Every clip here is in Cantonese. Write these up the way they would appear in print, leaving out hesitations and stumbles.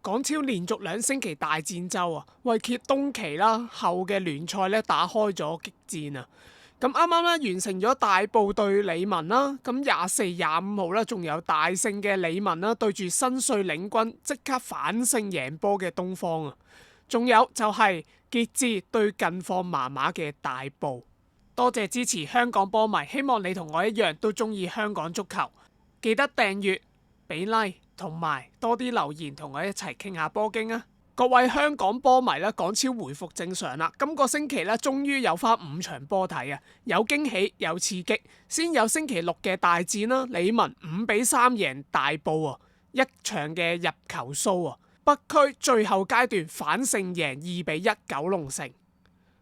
港超連續2星期大戰周啊，為揭東期啦後嘅聯賽咧打開咗激戰啊！咁啱啱咧完成咗大埔對理文啦，咁24、25號咧仲有大勝嘅理文啦對住新稅領軍即刻反勝贏波嘅東方啊！仲有就係傑志對近況麻麻嘅大埔。多謝支持香港波迷，希望你同我一樣都中意香港足球，記得訂閱、俾 like 同埋多啲留言同我一齊傾下波經啊！各位香港波迷咧，港超回復正常啦，今個星期咧終於有翻5場波睇啊，有驚喜有刺激。先有星期6嘅大戰啦，理文5-3贏大埔啊，一場嘅入球數啊。北區最後階段反勝贏2-1九龍城，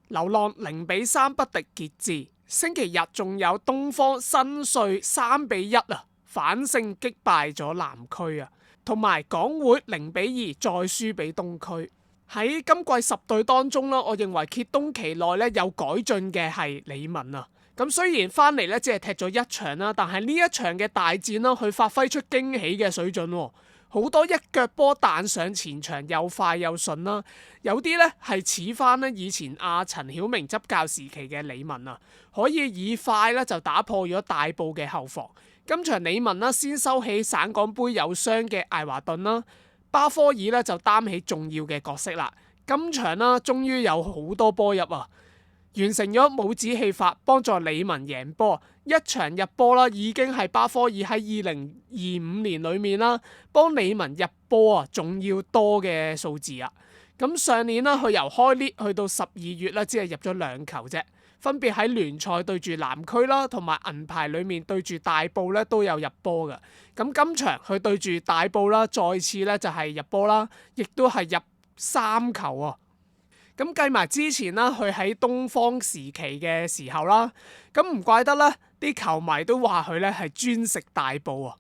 流浪0-3不敵傑志。星期日仲有東方新稅3-1啊，反勝擊敗咗南區啊，同埋港會0-2再輸俾東區。喺今季10隊當中啦，我認為揭東期內咧有改進嘅係理文啊。咁雖然翻嚟咧只係踢咗一場啦，但係呢一場嘅大戰啦，佢發揮出驚喜嘅水準喎。好多一腳波彈上前場，又快又順啦。有啲咧係似翻咧以前阿陳曉明執教時期嘅理文啊，可以以快咧就打破咗大埔嘅後防。今場理文啦，先收起省港杯有傷嘅艾華頓啦，巴科爾咧就擔起重要嘅角色啦。今場啦，終於有好多波入啊！完成咗帽子戲法，幫助理文贏波。一場入波啦，已經係巴科爾喺2025年裏面啦，幫理文入波啊，仲要多嘅數字啊。咁上年啦，佢由開列去到12月啦，只係入咗2球啫，分別喺聯賽對住南區啦，同埋銀牌裏面對住大埔咧都有入波嘅。咁今場佢對住大埔啦，再次咧就係入波啦，亦都係入3球啊。咁計埋之前啦，佢喺東方時期嘅時候啦，咁唔怪得啦，啲球迷都話佢咧係專食大埔啊。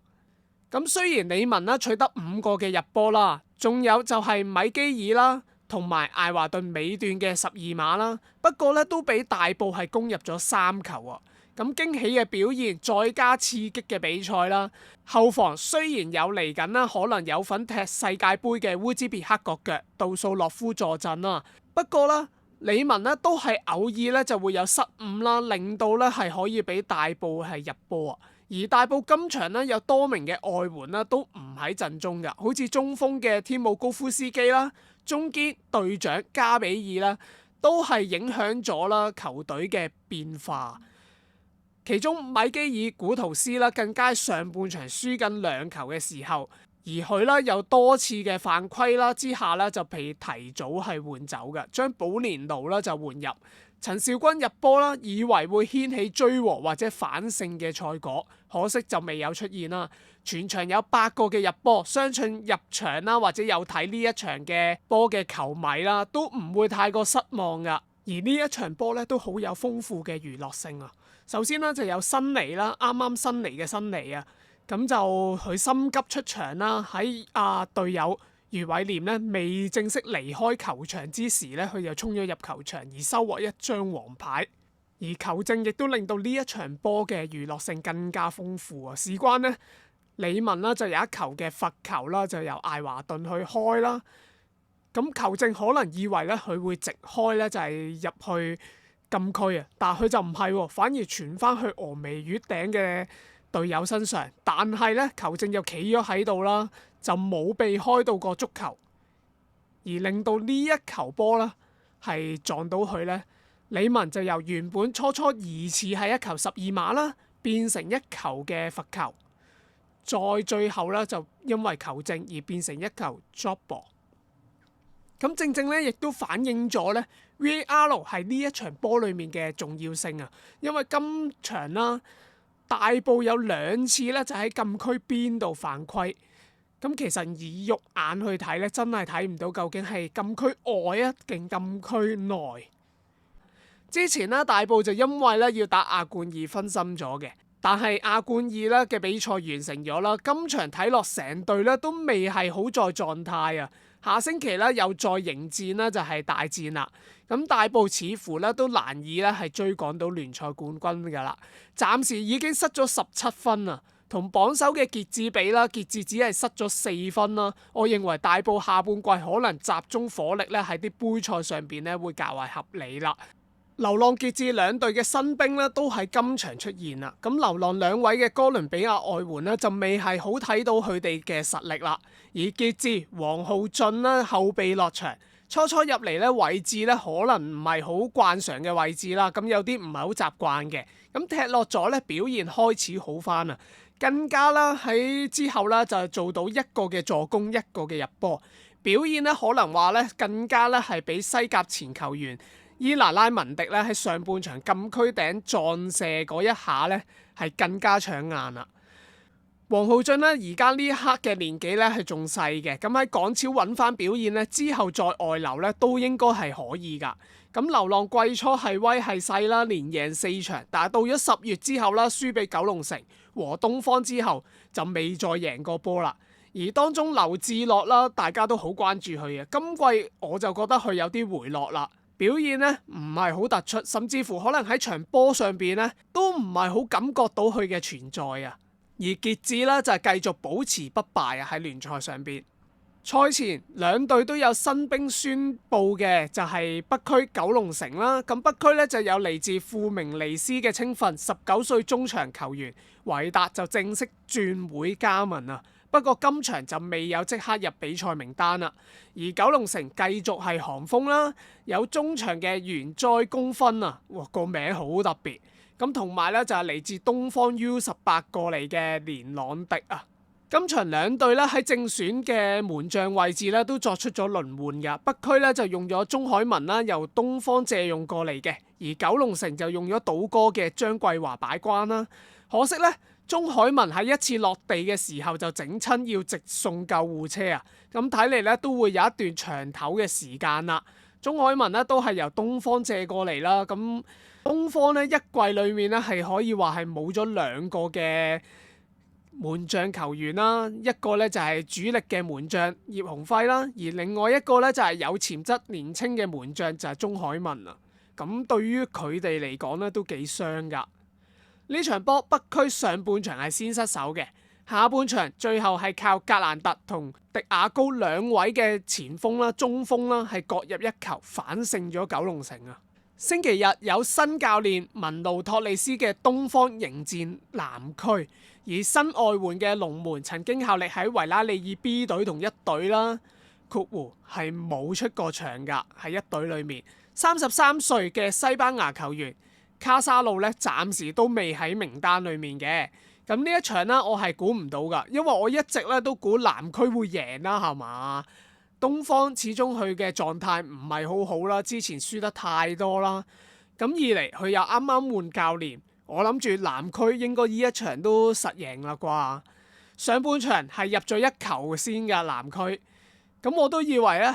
咁雖然理文啦取得5個嘅入波啦，仲有就係米基爾啦，同埋艾華頓尾段嘅12碼啦，不過咧都俾大埔係攻入咗3球啊。咁驚喜嘅表現，再加刺激嘅比賽啦。後防雖然有嚟緊啦，可能有份踢世界盃嘅烏茲別克國腳杜素洛夫坐鎮啦。不過啦，理文咧都係偶爾咧就會有失誤啦，令到咧係可以俾大埔係入波啊。而大埔今場咧有多名嘅外援啦都唔喺陣中㗎，好似中鋒嘅天姆高夫斯基啦，中堅隊長加比爾啦，都係影響咗啦球隊嘅變化。其中米基爾古圖斯啦，更加上半場輸緊2球嘅時候，而佢啦有多次嘅犯規啦之下咧就被提早係換走嘅，將保連奴啦就換入。陳肇鈞入波啦，以為會掀起追和或者反勝嘅賽果，可惜就未有出現啦。全場有8個嘅入波，相信入場啦或者有睇呢一場嘅波嘅球迷啦，都唔會太過失望噶。而呢一場波咧都好有豐富嘅娛樂性啊！首先啦就有新尼啦，啱啱新嚟嘅新尼啊，咁就佢心急出場啦，喺隊友余偉廉咧未正式離開球場之時咧，佢就衝咗入球場而收穫1張黃牌。而球證亦都令到呢一場波嘅娛樂性更加豐富啊！事關呢，理文啦就有1球嘅罰球啦，就由艾華頓去開啦。咁球證可能以為咧佢會直開咧，就係入去禁區啊，但係佢就唔係喎，反而傳翻去峨眉月頂嘅隊友身上。但係咧球證又企咗喺度啦，就冇被開到個足球，而令到呢一球波啦係撞到佢咧。理文就由原本初疑似係1球12碼啦，變成1球嘅罰球，再最後咧就因為球證而變成1球 drop ball。咁正正咧，亦都反映咗咧 VAR 係呢一場波裡面嘅重要性啊！因為今場啦，大埔有2次咧就喺禁區邊度犯規，咁其實以肉眼去睇咧，真係睇唔到究竟係禁區外啊定禁區內。之前咧大埔就因為咧要打亞冠2分心咗嘅，但係亞冠2咧嘅比賽完成咗啦，今場睇落成隊咧都未係好在狀態啊！下星期咧又再迎戰啦，就係大戰啦。咁大埔似乎咧都難以咧係追趕到聯賽冠軍㗎啦。暫時已經失咗17分啊，同榜首嘅傑志比啦，傑志只係失咗4分啦。我認為大埔下半季可能集中火力咧喺啲杯賽上邊咧會較為合理啦。流浪傑志兩隊嘅新兵咧都喺今場出現啦。咁流浪兩位嘅哥倫比亞外援咧就未係好睇到佢哋嘅實力啦。而傑志黃浩俊啦後備落場。初初入嚟咧位置咧可能唔係好慣常嘅位置啦，咁有啲唔係好習慣嘅，咁踢落咗咧表現開始好返啊，更加啦喺之後啦就做到一個嘅助攻一個嘅入波，表現咧可能話咧更加咧係比西甲前球員伊拿拉文迪咧喺上半場禁區頂撞射嗰一下咧係更加搶眼啦。黃浩俊咧而家呢一刻嘅年紀咧係仲細嘅，咁喺港超揾翻表現咧之後再外流咧都應該係可以噶。咁流浪季初係威係勢啦，連贏4場，但係到咗10月之後啦，輸俾九龍城和東方之後就未再贏過波啦。而當中劉智樂啦，大家都好關注佢嘅，今季我就覺得佢有啲回落啦，表現咧唔係好突出，甚至乎可能喺場波上邊咧都唔係好感覺到佢嘅存在啊。而傑志咧就係繼續保持不敗啊喺聯賽上邊。賽前兩隊都有新兵宣佈嘅，就係北區九龍城啦。咁北區咧就有嚟自富明尼斯嘅青訓19歲中場球員維達就正式轉會加盟啊。不過今場就未有即刻入比賽名單啦。而九龍城繼續係寒風啦，有中場嘅元災公分啊，哇個名好特別。咁同埋咧就係嚟自東方 U18過嚟嘅連朗迪啊。今場兩隊咧喺正選嘅門將位置咧都作出咗輪換㗎。北區咧就用咗鍾海文啦，由東方借用過嚟嘅；而九龍城就用咗賭哥嘅張桂華擺關啦。可惜咧，鍾海文喺一次落地嘅時候就整親，要直送救護車啊。咁睇嚟咧都會有一段長唞嘅時間啦。鍾海文咧都係由東方借過嚟啦。咁東方咧一季裏面咧係可以話係冇咗2個嘅門將球員啦，一個咧就係主力嘅門將葉鴻輝啦，而另外一個咧就係有潛質年輕嘅門將就係鍾海文啊。咁對於佢哋嚟講咧都幾傷噶。呢場波北區上半場係先失手嘅，下半場最後係靠格蘭特同迪亞高兩位嘅前鋒啦、中鋒啦係各入一球反勝咗九龍城啊。星期日有新教練文路托利斯嘅東方迎戰南區，而新外援嘅龍門曾經效力喺維拉利爾 B 隊同一隊啦，括弧係冇出過場㗎，喺一隊裏面。33歲嘅西班牙球員卡沙路咧，暫時都未喺名單裏面嘅。咁呢一場呢，我係估唔到㗎，因為我一直咧都估南區會贏啦，係嘛？東方始終佢嘅狀態唔係好好啦，之前輸得太多啦。咁二嚟佢又啱啱換教練，我諗住南區應該呢一場都實贏啦啩。上半場係入咗1球先㗎南區，咁我都以為咧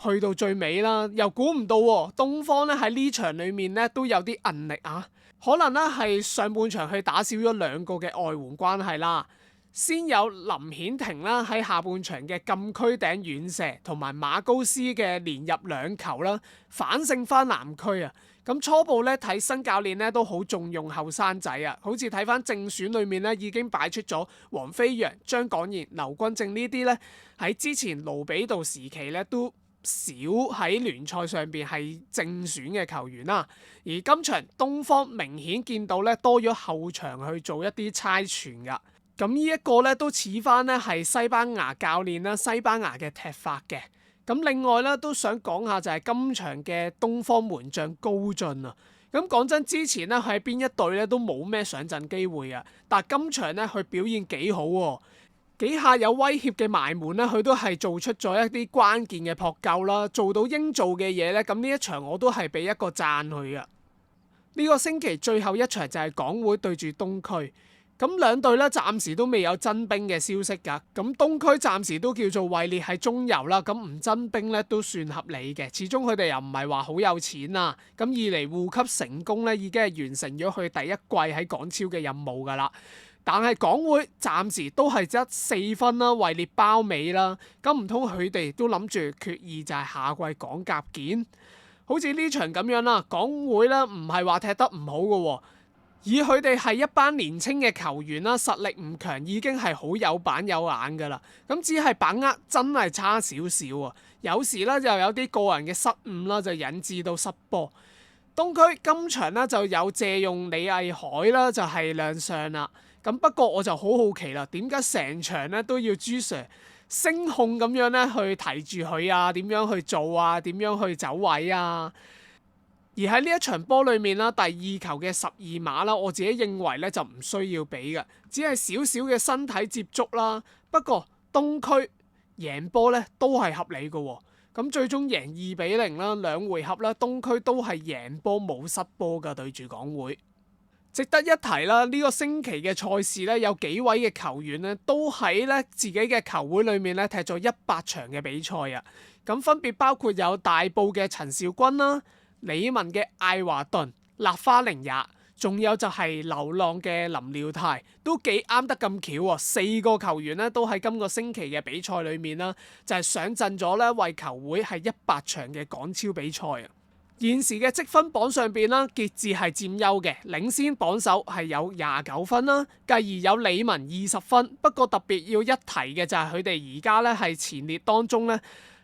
去到最尾啦，又估唔到東方咧喺呢場裡面咧都有啲韌力啊。可能咧係上半場佢打少咗2個嘅外援關係啦。先有林顯廷啦喺下半場嘅禁區頂遠射，同埋馬高斯嘅連入2球啦，反勝翻南區啊！咁初步咧睇新教練咧都好重用後生仔啊，好似睇翻正選裏面咧已經擺出咗黃飛揚、張港賢、劉君正呢啲咧喺之前盧比道時期咧都少喺聯賽上邊係正選嘅球員啦。而今場東方明顯見到咧多咗後場去做一啲猜傳噶。咁呢一個咧都似翻咧係西班牙教練啦，西班牙嘅踢法嘅。咁另外咧都想講下就係今場嘅東方門將高進啊。咁講真，之前咧喺邊一隊咧都冇咩上陣機會啊，但係今場咧佢表現幾好喎，幾下有威脅嘅埋門咧，佢都係做出咗一啲關鍵嘅撲救啦，做到應做嘅嘢咧。咁呢一場我都係俾一個讚佢啊。呢個星期最後一場就係港會對住東區。咁兩隊咧暫時都未有增兵嘅消息㗎，咁東區暫時都叫做位列喺中游啦，咁唔增兵咧都算合理嘅，始終佢哋又唔係話好有錢啊，咁二嚟護級成功咧已經係完成咗佢第一季喺港超嘅任務㗎啦，但係港會暫時都係得4分啦，位列包尾啦，咁唔通佢哋都諗住決意就係下季港甲見？好似呢場咁樣啦，港會咧唔係話踢得唔好㗎喎。以佢哋係一班年青嘅球員啦，實力唔強已經係好有板有眼㗎啦。咁只係把握真係差少少啊。有時咧就有啲個人嘅失誤啦，就引致到失波。東區今場咧就有借用李毅海啦，就係亮相啦。咁不過我就好好奇啦，點解成場咧都要朱 Sir 聲控咁樣咧去提住佢啊？點樣去做啊？點樣去走位啊？而喺呢一場波裏面啦，第二球嘅12碼啦，我自己認為咧就唔需要俾嘅，只係少少嘅身體接觸啦。不過東區贏波咧都係合理嘅喎，咁最終贏2-0啦，兩回合啦，東區都係贏波冇失波㗎，對住港會。值得一提啦，呢個星期嘅賽事咧，有幾位嘅球員咧都喺咧自己嘅球會裏面咧踢咗100場嘅比賽啊，咁分別包括有大埔嘅陳肇鈞啦、理文嘅艾華頓、立花寧也，仲有就係流浪嘅林廖泰，都幾啱得咁巧喎！4個球員咧都喺今個星期嘅比賽裏面啦，就係上陣咗咧為球會係100場嘅港超比賽啊！現時嘅積分榜上邊啦，傑志係佔優嘅，領先榜首係有29分啦，繼而有理文20分。不過特別要一提嘅就係佢哋而家咧係前列當中咧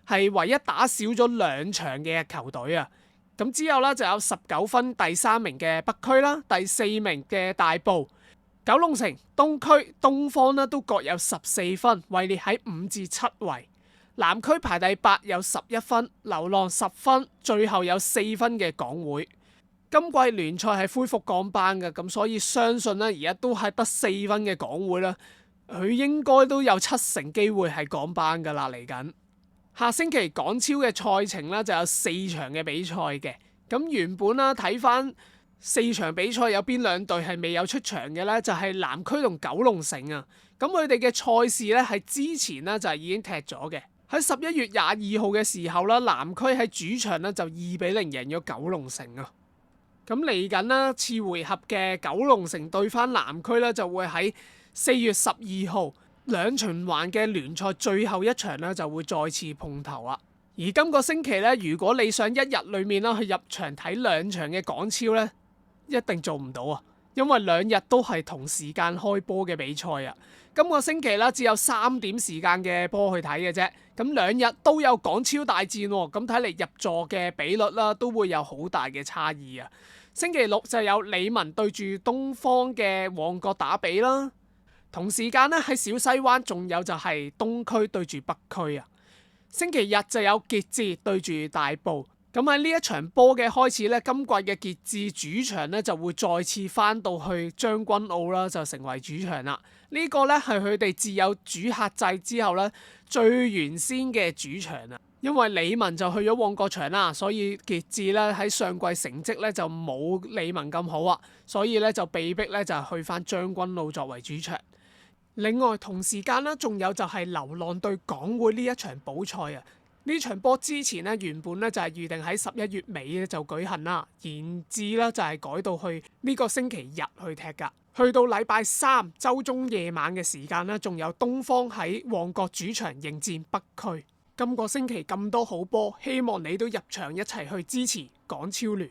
係唯一打少咗2場嘅球隊啊！咁之後咧就有19分第3名嘅北區啦，第4名嘅大埔、九龍城、東區、東方咧都各有14分，位列喺5至7位。南區排第8有11分，流浪10分，最後有4分嘅港會。今季聯賽係恢復降班嘅，咁所以相信咧而家都係得4分嘅港會啦，佢應該都有70%機會係降班噶啦嚟緊。下星期港超嘅賽程咧就有4場嘅比賽嘅，咁原本啦睇翻4場比賽有邊2隊係未有出場嘅咧，就係南區同九龍城啊。咁佢哋嘅賽事咧係之前咧就係已經踢咗嘅。喺11月22號嘅時候啦，南區喺主場咧就2-0贏咗九龍城啊。咁嚟緊啦，次回合嘅九龍城對翻南區咧就會喺4月12號2循環嘅聯賽最後一場咧就會再次碰頭啊。而今個星期咧，如果你想一日裏面啦去入場睇2場嘅港超咧，一定做唔到啊，因為2日都係同時間開波嘅比賽啊。今個星期啦，只有3點時間嘅波去睇嘅啫。咁2日都有港超大戰喎，咁睇嚟入座嘅比率啦都會有好大嘅差異啊。星期六就有理文對住東方嘅旺角打比啦，同時間咧喺小西灣仲有就係東區對住北區啊。星期日就有傑志對住大埔。咁喺呢一場波嘅開始咧，今季嘅傑志主場咧就會再次翻到去將軍澳啦，就成為主場啦。呢個咧係佢哋自有主客制之後咧最原先嘅主場啊。因為理文就去咗旺角場啦，所以傑志咧喺上季成績咧就冇理文咁好啊，所以咧就被逼咧就去翻將軍澳作為主場。另外同時間咧仲有就係流浪對港會呢一場補賽啊。呢場波之前咧原本咧就係預定喺11月尾咧就舉行啦，延至咧就係改到去呢個星期日去踢㗎。去到禮拜3週中夜晚嘅時間咧，仲有東方喺旺角主場迎戰北區。今個星期咁多好波，希望你都入場一齊去支持港超聯。